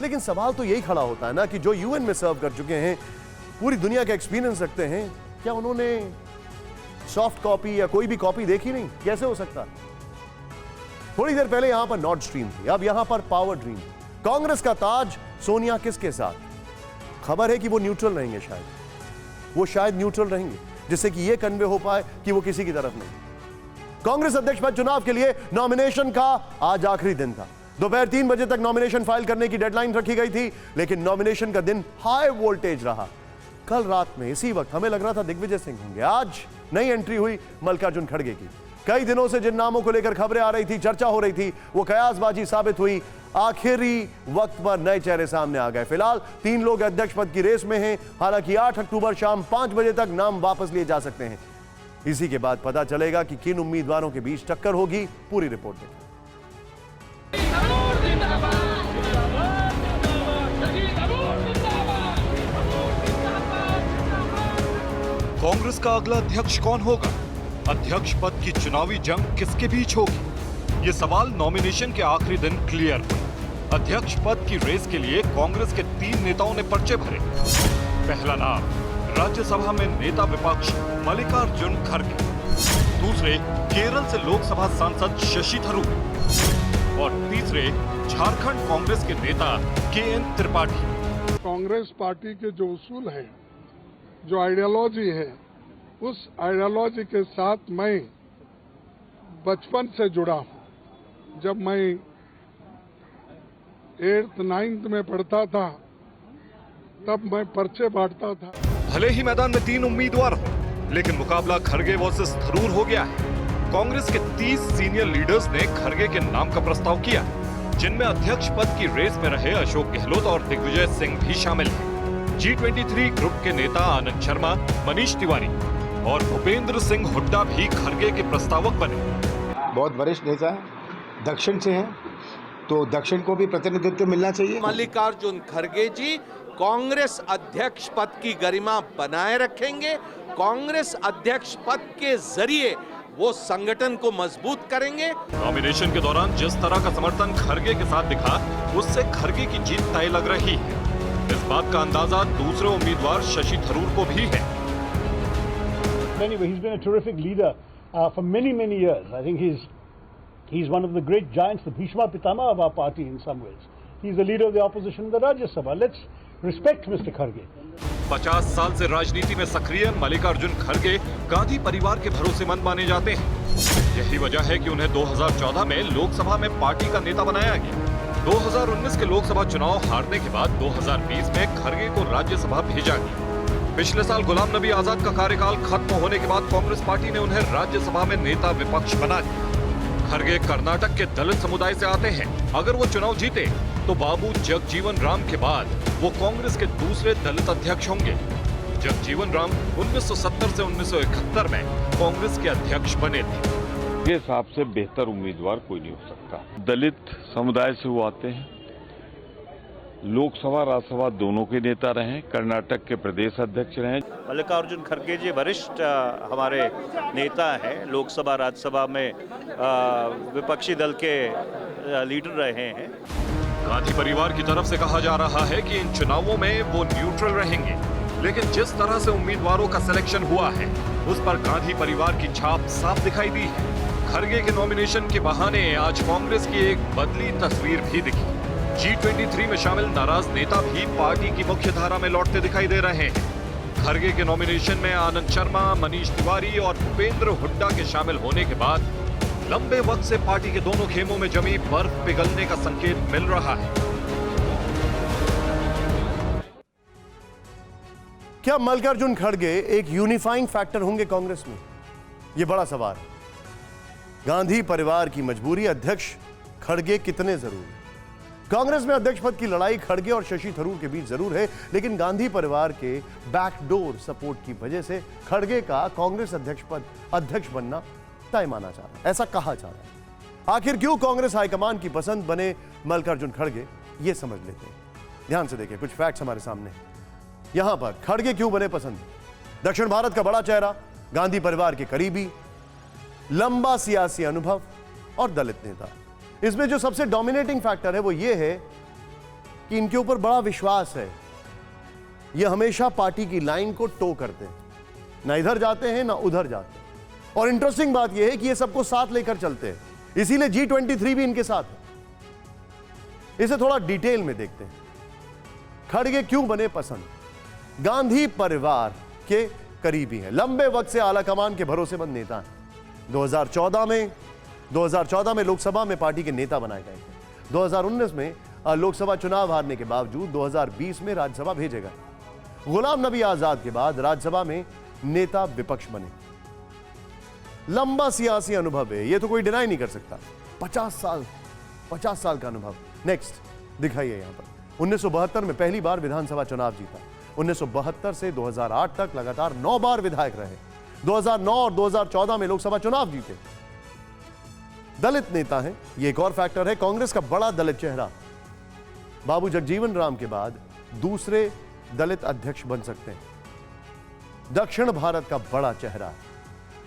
लेकिन सवाल तो यही खड़ा होता है ना कि जो यूएन में सर्व कर चुके हैं, पूरी दुनिया का एक्सपीरियंस रखते हैं, क्या उन्होंने सॉफ्ट कॉपी या कोई भी कॉपी देखी नहीं? कैसे हो सकता? थोड़ी देर पहले यहां पर नॉर्थ स्ट्रीम थी, अब यहां पर पावर ड्रीम। कांग्रेस का ताज सोनिया किसके साथ? खबर है कि वो न्यूट्रल रहेंगे, वो शायद न्यूट्रल रहेंगे, जिससे कि ये कन्वे हो पाए कि वो किसी की तरफ नहीं। कांग्रेस अध्यक्ष पद चुनाव के लिए नॉमिनेशन का आज आखिरी दिन था। दोपहर 3 बजे तक नॉमिनेशन फाइल करने की डेडलाइन रखी गई थी, लेकिन नॉमिनेशन का दिन हाई वोल्टेज रहा। कल रात में इसी वक्त हमें लग रहा था दिग्विजय सिंह होंगे। आज नई एंट्री हुई मल्लिकार्जुन खड़गे की। कई दिनों से जिन नामों को लेकर खबरें आ रही थी, चर्चा हो रही थी, वो कयासबाजी साबित हुई। आखिरी वक्त पर नए चेहरे सामने आ गए। फिलहाल 3 लोग अध्यक्ष पद की रेस में हैं। हालांकि 8 अक्टूबर शाम 5 बजे तक नाम वापस लिए जा सकते हैं। इसी के बाद पता चलेगा कि किन उम्मीदवारों के बीच टक्कर होगी। पूरी रिपोर्ट देखें। कांग्रेस का अगला अध्यक्ष कौन होगा? अध्यक्ष पद की चुनावी जंग किसके बीच होगी? ये सवाल नॉमिनेशन के आखिरी दिन क्लियर हुए। अध्यक्ष पद की रेस के लिए कांग्रेस के 3 नेताओं ने पर्चे भरे। पहला नाम राज्यसभा में नेता विपक्ष मल्लिकार्जुन खड़गे, दूसरे केरल से लोकसभा सांसद शशि थरूर और तीसरे झारखंड कांग्रेस के नेता KN त्रिपाठी। कांग्रेस पार्टी के जो उसूल है, जो आइडियोलॉजी है, उस आइडियोलॉजी के साथ मैं बचपन से जुड़ा हूं। जब मैं 8th 9th में पढ़ता था, तब मैं पर्चे बांटता था। भले ही मैदान में 3 उम्मीदवार हो, लेकिन मुकाबला खड़गे वर्सेस थरूर हो गया है। कांग्रेस के 30 सीनियर लीडर्स ने खड़गे के नाम का प्रस्ताव किया, जिनमें अध्यक्ष पद की रेस में रहे अशोक गहलोत और दिग्विजय सिंह भी शामिल हैं। G23 ग्रुप के नेता आनंद शर्मा, मनीष तिवारी और भूपेंद्र सिंह हुड्डा भी खड़गे के प्रस्तावक बने। बहुत वरिष्ठ नेता हैं, दक्षिण से हैं, तो दक्षिण को भी प्रतिनिधित्व मिलना चाहिए। मल्लिकार्जुन खड़गे जी कांग्रेस अध्यक्ष पद की गरिमा बनाए रखेंगे। कांग्रेस अध्यक्ष पद के जरिए वो संगठन को मजबूत करेंगे। नॉमिनेशन के दौरान जिस तरह का समर्थन खड़गे के साथ दिखा, उससे खड़गे की जीत तय लग रही है। इस बात का अंदाजा दूसरे उम्मीदवार शशि थरूर को भी है। Anyway, he's been a terrific leader for many years. I think he's one of the great giants, the Bhishma Pitama of our party in some ways. He's the leader of the opposition in the Rajya Sabha. Let's respect Mr. Kharge. 50 साल से राजनीति में सक्रिय मल्लिकार्जुन खड़गे गांधी परिवार के भरोसेमंद माने जाते हैं। यही वजह है कि उन्हें 2014 में लोकसभा में पार्टी का नेता बनाया गया। 2019 के लोकसभा चुनाव हारने के बाद 2020 में खड़गे को राज्यसभा भेजा गया। पिछले साल गुलाम नबी आजाद का कार्यकाल खत्म होने के बाद कांग्रेस पार्टी ने उन्हें राज्यसभा में नेता विपक्ष बना दिया। खड़गे कर्नाटक के दलित समुदाय से आते हैं। अगर वो चुनाव जीते तो बाबू जगजीवन राम के बाद वो कांग्रेस के दूसरे दलित अध्यक्ष होंगे। जगजीवन राम 1970 से 1971 में कांग्रेस के अध्यक्ष बने थे। के हिसाब से बेहतर उम्मीदवार कोई नहीं हो सकता। दलित समुदाय से वो आते हैं, लोकसभा राज्यसभा दोनों के नेता रहे, कर्नाटक के प्रदेश अध्यक्ष रहे। मल्लिकार्जुन खड़गे जी वरिष्ठ हमारे नेता हैं, लोकसभा राज्यसभा में विपक्षी दल के लीडर रहे हैं। गांधी परिवार की तरफ से कहा जा रहा है कि इन चुनावों में वो न्यूट्रल रहेंगे, लेकिन जिस तरह से उम्मीदवारों का सिलेक्शन हुआ है, उस पर गांधी परिवार की छाप साफ दिखाई दी है। खड़गे के नॉमिनेशन के बहाने आज कांग्रेस की एक बदली तस्वीर भी दिखी। G23 में शामिल नाराज नेता भी पार्टी की मुख्य धारा में लौटते दिखाई दे रहे हैं। खड़गे के नॉमिनेशन में आनंद शर्मा, मनीष तिवारी और भूपेंद्र हुड्डा के शामिल होने के बाद लंबे वक्त से पार्टी के दोनों खेमों में जमी बर्फ पिघलने का संकेत मिल रहा है। क्या मल्लिकार्जुन खड़गे एक यूनिफाइंग फैक्टर होंगे कांग्रेस में? यह बड़ा सवाल है। गांधी परिवार की मजबूरी, अध्यक्ष खड़गे कितने जरूरी? कांग्रेस में अध्यक्ष पद की लड़ाई खड़गे और शशि थरूर के बीच जरूर है, लेकिन गांधी परिवार के बैकडोर सपोर्ट की वजह से खड़गे का कांग्रेस अध्यक्ष बनना तय माना जा रहा है, ऐसा कहा जा रहा है। आखिर क्यों कांग्रेस हाईकमान की पसंद बने मल्लिकार्जुन खड़गे, ये समझ लेते हैं। ध्यान से देखिए, कुछ फैक्ट्स हमारे सामने हैं। यहां पर खड़गे क्यों बने पसंद? दक्षिण भारत का बड़ा चेहरा, गांधी परिवार के करीबी, लंबा सियासी अनुभव और दलित नेता। इसमें जो सबसे डोमिनेटिंग फैक्टर है वो ये है कि इनके ऊपर बड़ा विश्वास है। ये हमेशा पार्टी की लाइन को टो करते हैं, ना इधर जाते हैं ना उधर जाते हैं। और इंटरेस्टिंग बात यह है कि ये सबको साथ लेकर चलते हैं, इसीलिए G23 भी इनके साथ है। इसे थोड़ा डिटेल में देखते हैं। खड़गे क्यों बने पसंद? गांधी परिवार के करीबी हैं, लंबे वक्त से आला कमान के भरोसेमंद नेता हैं। 2014 में लोकसभा में पार्टी के नेता बनाए गए थे। 2019 में लोकसभा चुनाव हारने के बावजूद 2020 में राज्यसभा भेजे गए। गुलाम नबी आजाद के बाद राज्यसभा में नेता विपक्ष बने। लंबा सियासी अनुभव है, यह तो कोई डिनाई नहीं कर सकता। 50 साल का अनुभव। नेक्स्ट दिखाइए यहां पर। 1972 में पहली बार विधानसभा चुनाव जीता। 1972 से 2008 तक लगातार 9 बार विधायक रहे। 2009 और 2014 में लोकसभा चुनाव जीते। दलित नेता हैं, ये एक और फैक्टर है। कांग्रेस का बड़ा दलित चेहरा। बाबू जगजीवन राम के बाद दूसरे दलित अध्यक्ष बन सकते हैं। दक्षिण भारत का बड़ा चेहरा।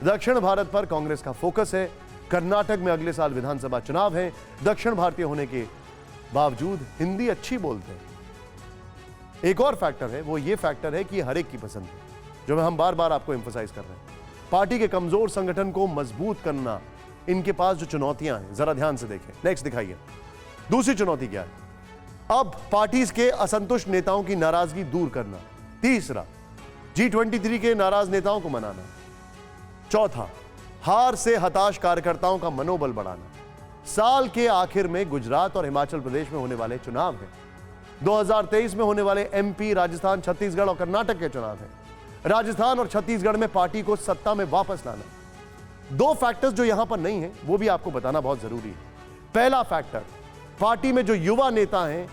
दक्षिण भारत पर कांग्रेस का फोकस है। कर्नाटक में अगले साल विधानसभा चुनाव है। दक्षिण भारतीय होने के बावजूद हिंदी अच्छी बोलते हैं। एक और फैक्टर है, वो ये फैक्टर है कि हर एक की पसंद है, जो हम बार बार आपको एम्फसाइज कर रहे हैं। पार्टी के कमजोर संगठन को मजबूत करना, इनके पास जो चुनौतियां हैं, जरा ध्यान से देखें। नेक्स्ट दिखाइए। दूसरी चुनौती क्या है? अब पार्टी के असंतुष्ट नेताओं की नाराजगी दूर करना। तीसरा, G23 के नाराज नेताओं को मनाना। चौथा, हार से हताश कार्यकर्ताओं का मनोबल बढ़ाना। साल के आखिर में गुजरात और हिमाचल प्रदेश में होने वाले चुनाव हैं। 2023 में होने वाले MP, राजस्थान, छत्तीसगढ़ और कर्नाटक के चुनाव हैं। राजस्थान और छत्तीसगढ़ में पार्टी को सत्ता में वापस लाना। 2 फैक्टर्स जो यहां पर नहीं है, वो भी आपको बताना बहुत जरूरी है। पहला फैक्टर, पार्टी में जो युवा नेता हैं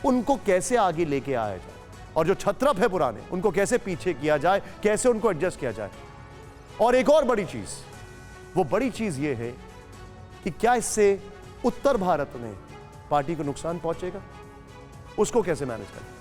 उनको कैसे आगे लेके आया जाए, और जो छत्रप है पुराने, उनको कैसे पीछे किया जाए, कैसे उनको एडजस्ट किया जाए। और एक और बड़ी चीज, वो बड़ी चीज ये है कि क्या इससे उत्तर भारत में पार्टी को नुकसान पहुंचेगा, उसको कैसे मैनेज करें।